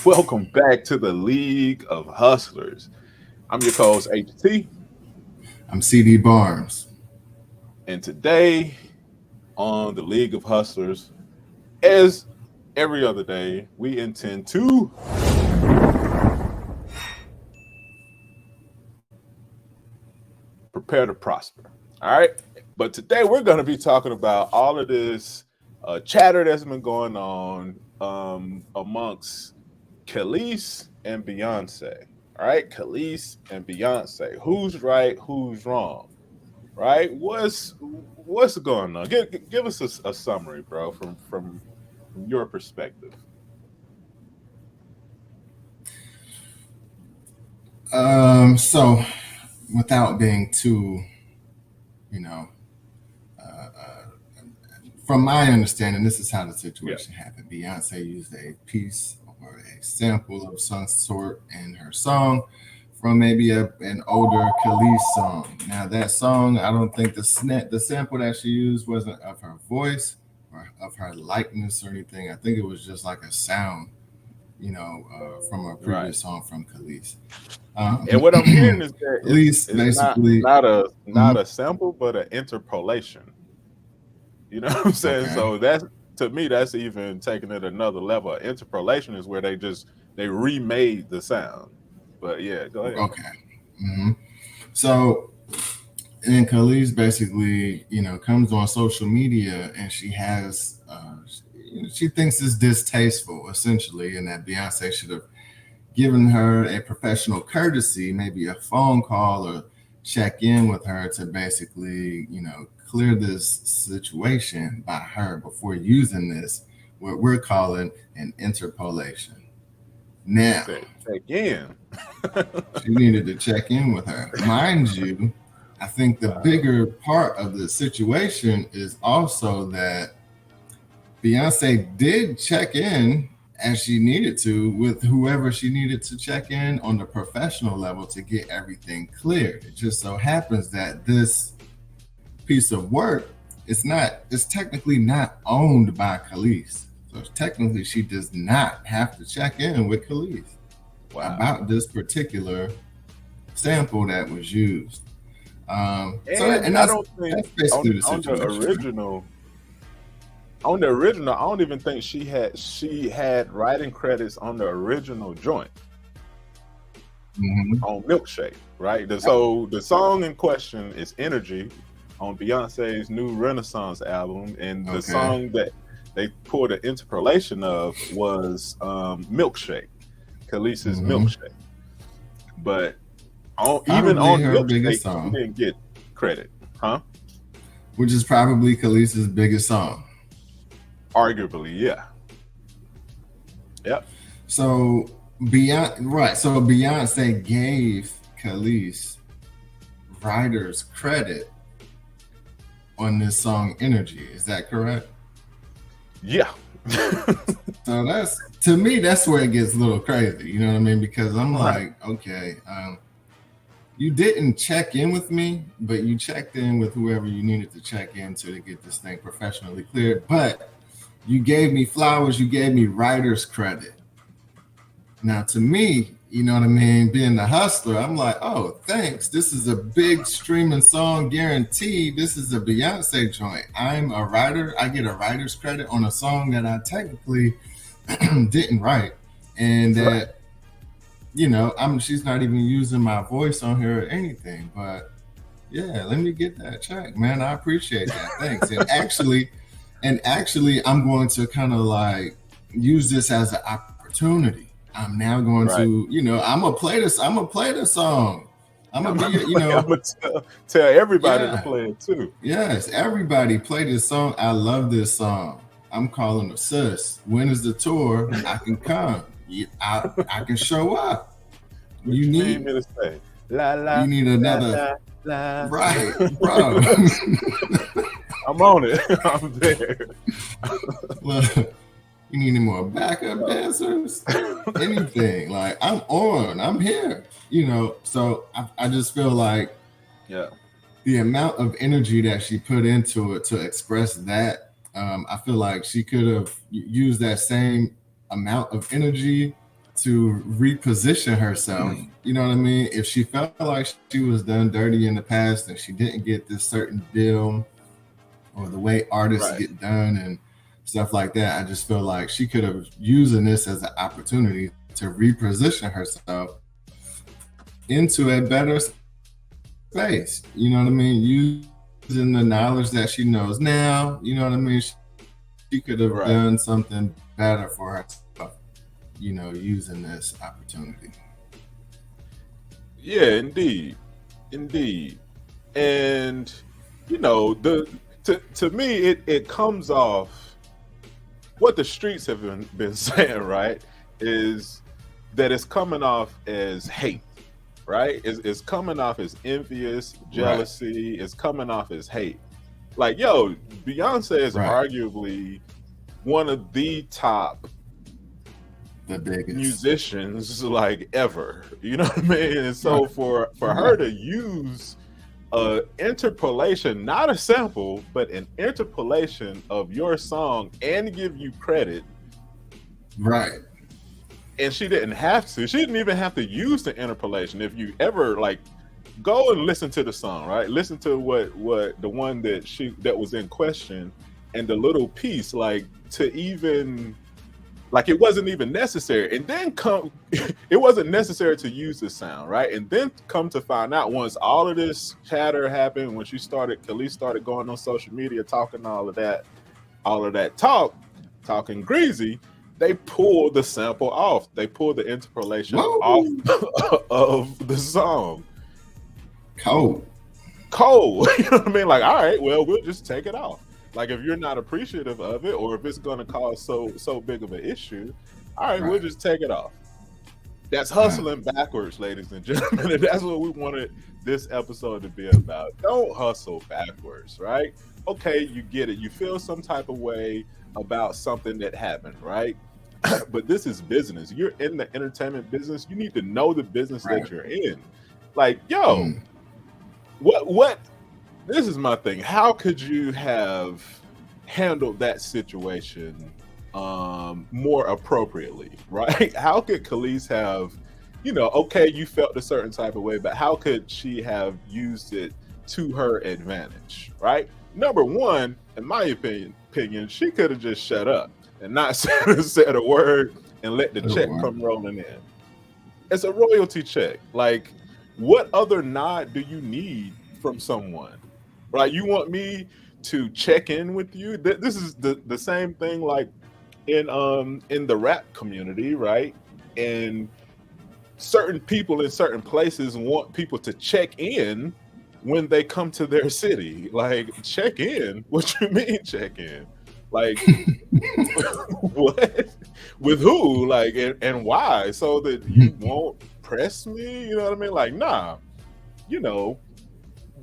Welcome back to the League of Hustlers. I'm your co-host HT, I'm CD Barnes. and today on the League of Hustlers, as every other day, we intend to prepare to prosper. All right, but today we're going to be talking about all of this chatter that's been going on amongst Kelis and Beyonce. All right, Kelis and Beyonce. Who's right? Who's wrong? Right? What's going on? Give us a summary, bro, from your perspective. So without being too, you know, uh, uh, from my understanding, this is how the Yeah. situation happened. Beyonce used a piece or a sample of some sort in her song from maybe an older Khalees song. Now that song, I don't think the sample that she used wasn't of her voice or of her likeness or anything. I think it was just like a sound, from a Right. previous song from Khalees. And what I'm hearing is that Khalees it's not basically. not a not Mhm. a sample, but an interpolation. You know what I'm saying? Okay. So that's to me, that's even taking it another level. Interpolation is where they remade the sound. But yeah, go ahead. Okay. hmm So, and Khalees basically, comes on social media and she has, she thinks it's distasteful, essentially, and that Beyonce should have given her a professional courtesy, maybe a phone call or check in with her to basically, clear this situation by her before using this, what we're calling an interpolation. Now, Say again. she needed to check in with her. Mind you, I think the Wow. bigger part of the situation is also that Beyonce did check in as she needed to with whoever she needed to check in on the professional level to get everything cleared. It just so happens that this piece of work it's technically not owned by Khalees. So technically she does not have to check in with Khalees Wow. about this particular sample that was used. And And I that's don't think that's basically the on the situation. original, I don't even think she had writing credits on the original joint hmm on Milkshake, right? So the song in question is Energy on Beyonce's new Renaissance album, and the Okay. song that they pulled an interpolation of was Milkshake, Khaleesi's hmm Milkshake. But even Probably on her biggest Milkshake, she song, didn't get credit, huh? which is probably Khaleesi's biggest song. Arguably, yeah. Yep. So So Beyonce gave Khalees writers credit on this song "Energy." Is that correct? Yeah. So that's to me, that's where it gets a little crazy. You know what I mean? Because I'm Right. like, okay, you didn't check in with me, but you checked in with whoever you needed to check in to get this thing professionally cleared. But you gave me flowers, you gave me writer's credit. Now, to me, you know what I mean, being the hustler, I'm like, oh, thanks. This is a big streaming song guaranteed. This is a Beyonce joint. I'm a writer. I get a writer's credit on a song that I technically didn't write. And Right. that she's not even using my voice on here or anything. But yeah, let me get that check, man. I appreciate that. Thanks. And actually, I'm going to kind of like use this as an opportunity. I'm now going Right. to, I'm gonna play this. I'm gonna play the song. I'm I'm gonna be, gonna tell everybody to yeah, play it too. yes. Everybody play this song. I love this song. I'm calling her sis. When is the tour? I can come. I can show up. What You you need need me to say? La you la need la another la la. right, bro. I'm on it. I'm there. Look, you need any more backup dancers? Anything. Like I'm on. I'm here. So I just feel like Yeah. the amount of energy that she put into it to express that, I feel like she could have used that same amount of energy to reposition herself. You know what I mean? If she felt like she was done dirty in the past and she didn't get this certain deal or the way artists Right. get done and stuff like that, I just feel like she could have using this as an opportunity to reposition herself into a better space. You know what I mean? Using the knowledge that she knows now, you know what I mean? She could have done something better for Right. herself, using this opportunity. Yeah, indeed. Indeed. And the to me it comes off what the streets have been saying, right? Is that it's coming off as hate, right? It's coming off as envious, Right, jealousy, it's coming off as hate. Like, yo, Beyonce is right. arguably one of the top The biggest. musicians like ever. You know what I mean? And so Right, for her right, to use a interpolation, not a sample, but an interpolation of your song and give you credit, right. and she didn't have to. She didn't even have to use the interpolation. If you ever like go and listen to the song, right? Listen to what the one that was in question and the little piece, like to even like it wasn't even necessary. And then come it wasn't necessary to use the sound, right? And then come to find out once all of this chatter happened, when Kelis started going on social media talking all of that talking greasy, they pulled the sample off. They pulled the interpolation off Whoa, of the song. cold. Cold. You know what I mean? Like, all right, well, we'll just take it off. Like, if you're not appreciative of it, or if it's going to cause so big of an issue, all right, we'll Right, just take it off. That's right, hustling backwards, ladies and gentlemen. And that's what we wanted this episode to be about. Don't hustle backwards, right? Okay, you get it. You feel some type of way about something that happened, right? But this is business. You're in the entertainment business. You need to know the business right. that you're in. Like, yo, Mm, what this is my thing. How could you have handled that situation more appropriately, right? How could Kelis have, okay, you felt a certain type of way, but how could she have used it to her advantage, right? Number one, in my opinion, she could have just shut up and not said a word and let the good check one. come rolling in. It's a royalty check. Like, what other nod do you need from someone? Right? You want me to check in with you? This is the same thing like in the rap community, right? And certain people in certain places want people to check in when they come to their city. Like, check in? What you mean check in? Like, what? With who? Like, and why? So that you won't press me? You know what I mean? Like, nah, you know,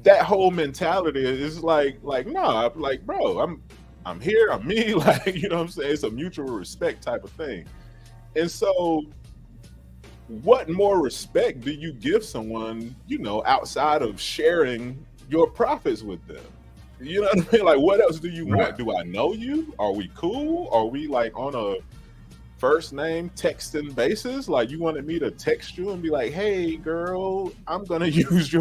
that whole mentality is like, nah, like, bro, I'm here, I'm me, like, you know what I'm saying? It's a mutual respect type of thing. And so what more respect do you give someone, outside of sharing your profits with them? You know what I mean? Like, what else do you Right. want? Do I know you? Are we cool? Are we like on a first name texting basis? Like, you wanted me to text you and be like, hey girl, I'm gonna use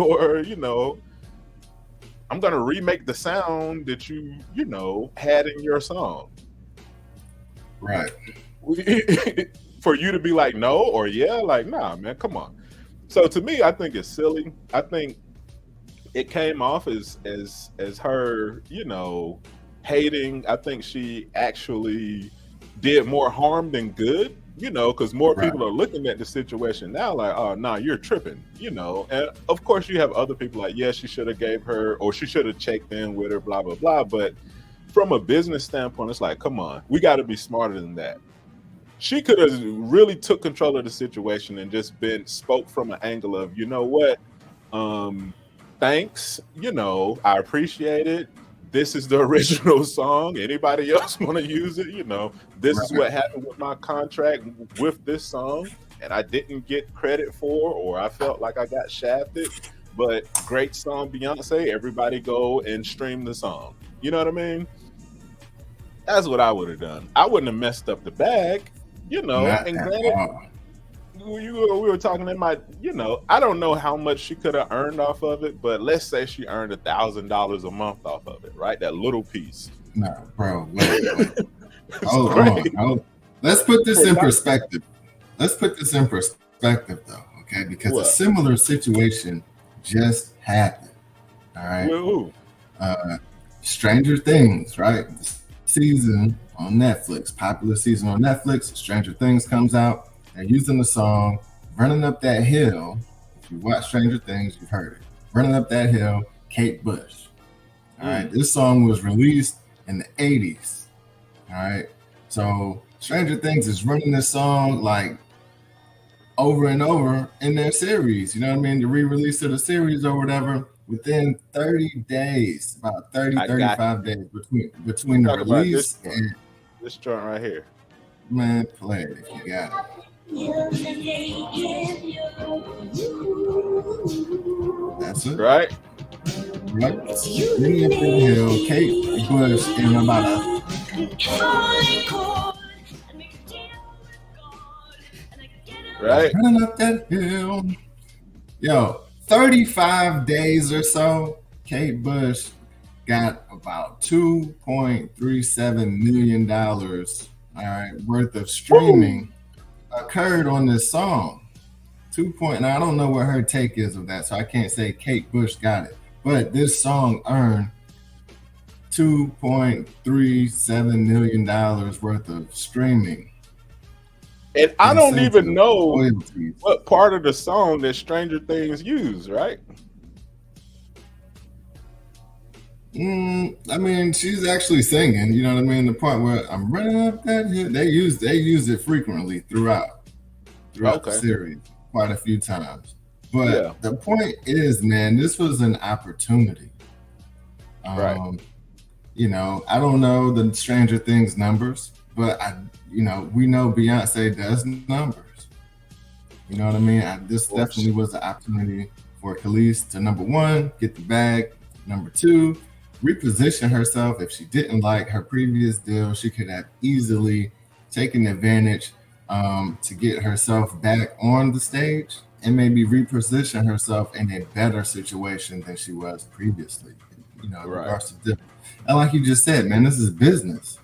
I'm gonna remake the sound that had in your song. Right. For you to be like no or yeah, like, nah, man, come on. So to me, I think it's silly. I think it came off as her, hating. I think she actually did more harm than good, because more Right. people are looking at the situation now like, oh, nah, you're tripping, and of course you have other people like, yeah, she should have gave her, or she should have checked in with her, blah blah blah. But from a business standpoint, it's like, come on, we got to be smarter than that. She could have really took control of the situation and just been spoke from an angle of, you know what, um thanks, I appreciate it. This is the original song. Anybody else want to use it? This is Right. what happened with my contract with this song, and I didn't get credit for, or I felt like I got shafted. But great song, Beyonce. Everybody go and stream the song. You know what I mean? That's what I would have done. I wouldn't have messed up the bag, Not and at granted, all. we were talking. It might, I don't know how much she could have earned off of it, but let's say she earned $1,000 a month off of it, right? That little piece. No, bro. Wait. Hold on. Let's put this in perspective. Though, okay? Because a similar situation just happened. All right. Woo. Stranger Things, right? Season on Netflix, popular season on Netflix. Stranger Things comes out. They're using the song "Running Up That Hill." If you watch Stranger Things, you've heard it. "Running Up That Hill," Kate Bush. All right. This song was released in the 80s. All right. So Stranger Things is running this song like over and over in their series. You know what I mean? The re-release of the series or whatever within 30 days, about 35 days between the release and this joint right here. Man, play it if you got it. That's it. Right? Running Up the Hill, Kate Bush, and about right? Running Up That Hill. Yo, 35 days or so, Kate Bush got about $2.37 million, all right, worth of streaming occurred on this song. Now, I don't know what her take is of that, so I can't say Kate Bush got it. But this song earned $2.37 million worth of streaming. And I don't even know what part of the song that Stranger Things used, right? I mean, she's actually singing, you know what I mean? The part where I'm running up that hill, they use it frequently throughout the series, quite a few times. But the point is, man, this was an opportunity. Right. I don't know the Stranger Things numbers, but we know Beyonce does numbers. You know what I mean? This definitely was an opportunity for Kelis to, number one, get the bag. Number two, reposition herself. If she didn't like her previous deal, she could have easily taken advantage to get herself back on the stage and maybe reposition herself in a better situation than she was previously. In regards to different. And like you just said, man, this is business.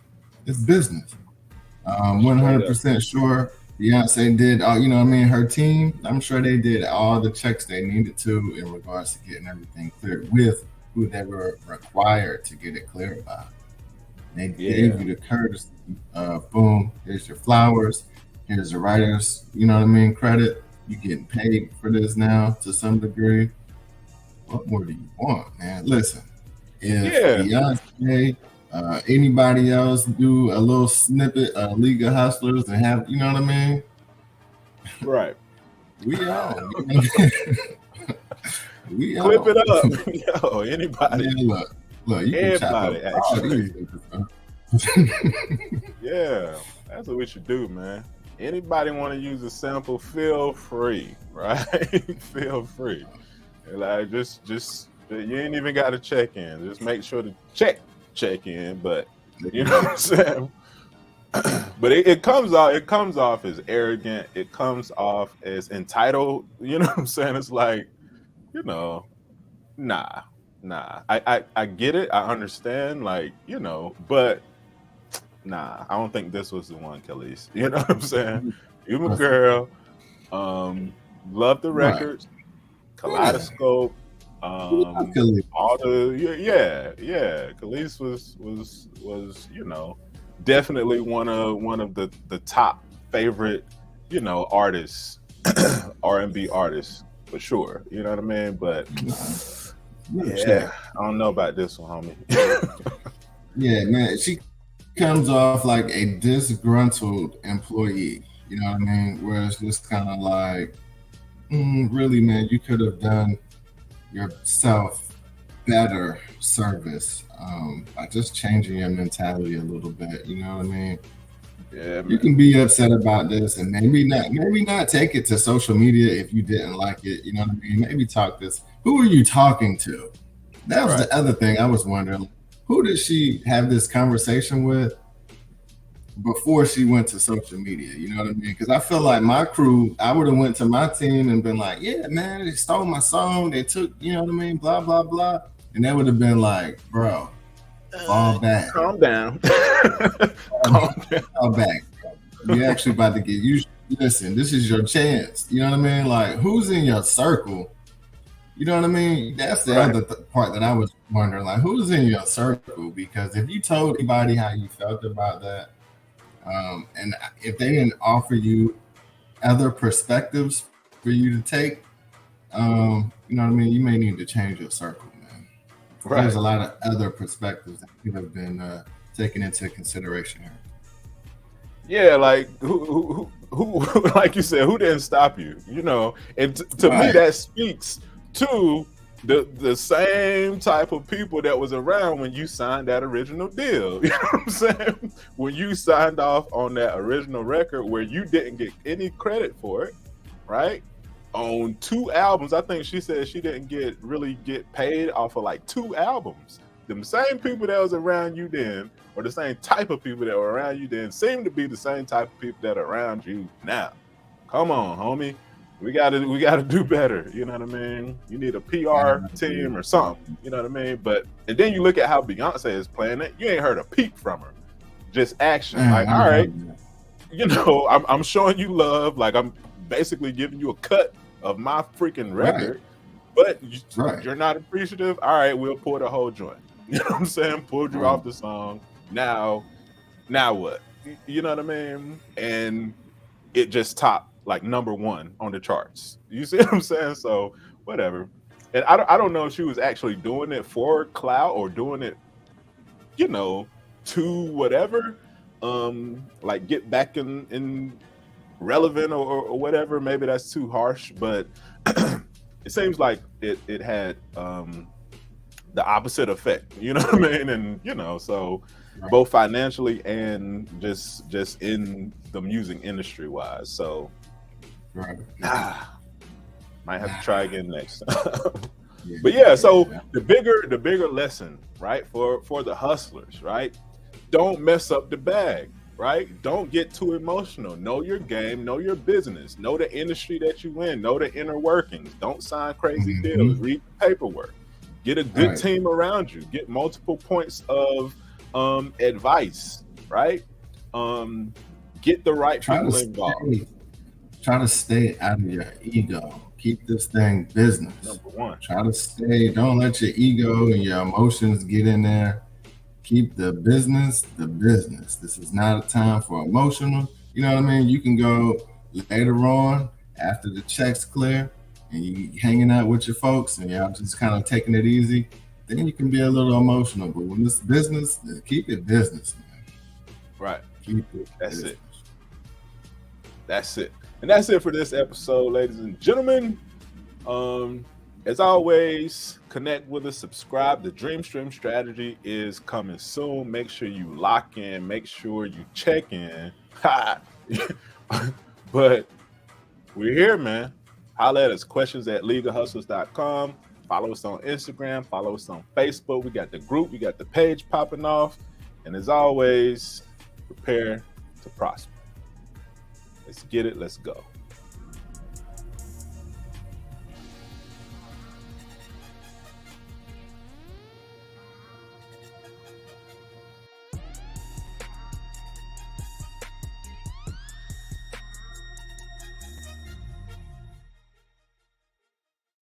It's business. 100% sure Beyonce did, her team, I'm sure they did all the checks they needed to in regards to getting everything cleared with who they were required to get it cleared by. They gave you the courtesy of, boom, here's your flowers, here's the writer's, credit. You're getting paid for this now to some degree. What more do you want, man? Listen, if Beyonce, anybody else do a little snippet of League of Hustlers and have, you know what I mean? Right. We all. Clip it up. Yo, anybody. Yeah, look, you everybody, can chop up actually. Yeah, that's what we should do, man. Anybody want to use a sample, feel free, right? Feel free. Like just you ain't even got to check in. Just make sure to check in, but you know what I'm saying? But it comes off as arrogant. It comes off as entitled. You know what I'm saying? It's like, nah. I get it. I understand, but nah, I don't think this was the one, Kelis. You know what I'm saying? You my girl. Love the records. Kaleidoscope. All the Kelis was definitely one of the top favorite artists, R&B artists for sure. You know what I mean? But I don't know about this one, homie. Yeah, man, she comes off like a disgruntled employee. You know what I mean? Where it's just kind of like, really, man, you could have done yourself better service by just changing your mentality a little bit. You know what I mean? Yeah, man. You can be upset about this and maybe not take it to social media if you didn't like it. You know what I mean? Maybe talk this. Who are you talking to? That was the other thing I was wondering. Who did she have this conversation with? before she went to social media. You know what I mean? Because I feel like my crew, I would have went to my team and been like, "Yeah, man, they stole my song. They took, you know what I mean? Blah blah blah." And they would have been like, "Bro, fall back, calm down, calm down. fall back. You actually about to get you. Listen, this is your chance. You know what I mean? Like, who's in your circle? You know what I mean? That's the Right. other part that I was wondering. Like, who's in your circle? Because if you told anybody how you felt about that, and if they didn't offer you other perspectives for you to take, you know what I mean? You may need to change your circle, man. Right. There's a lot of other perspectives that could have been taken into consideration here. Yeah, like who like you said, who didn't stop you? You know, and to me Right. that speaks to the same type of people that was around when you signed that original deal. You know what I'm saying? When you signed off on that original record where you didn't get any credit for it, right? On 2 albums, I think she said she didn't really get paid off of like 2 albums. Them same people that was around you then, or the same type of people that were around you then, seem to be the same type of people that are around you now. Come on, homie. We gotta do better. You know what I mean? You need a PR team or something. You know what I mean? But and then you look at how Beyonce is playing it. You ain't heard a peep from her. Just action. Like, all right, you know, I'm showing you love. Like I'm basically giving you a cut of my freaking record, but you're not appreciative. All right, we'll pour the whole joint. You know what I'm saying? Pulled you off the song. Now what? You know what I mean? And it just topped like #1 on the charts. You see what I'm saying? So whatever. And I don't know if she was actually doing it for clout or doing it, you know, to whatever, like get back in relevant or whatever. Maybe that's too harsh, but it seems like it had the opposite effect. You know what I mean? And you know, so both financially and just in the music industry wise. So might have to try again next time. But yeah, so the bigger lesson, right, for the hustlers, right? Don't mess up the bag, right? Don't get too emotional. Know your game, know your business, know the industry that you in, know the inner workings. Don't sign crazy deals, read the paperwork. Get a good team around you. Get multiple points of advice, right? Get the right people involved. Try to stay out of your ego. Keep this thing business. #1. Try to stay. Don't let your ego and your emotions get in there. Keep the business the business. This is not a time for emotional. You know what I mean? You can go later on after the check's clear and you hanging out with your folks and y'all just kind of taking it easy. Then you can be a little emotional. But when it's business, keep it business, man. Right. Keep it. That's it. That's it. And that's it for this episode, ladies and gentlemen. As always, connect with us, subscribe. The Dreamstream strategy is coming soon. Make sure you lock in. Make sure you check in. But we're here, man. Holla at us. questions@leagueofhustlers.com. Follow us on Instagram. Follow us on Facebook. We got the group. We got the page popping off. And as always, prepare to prosper. Let's get it. Let's go.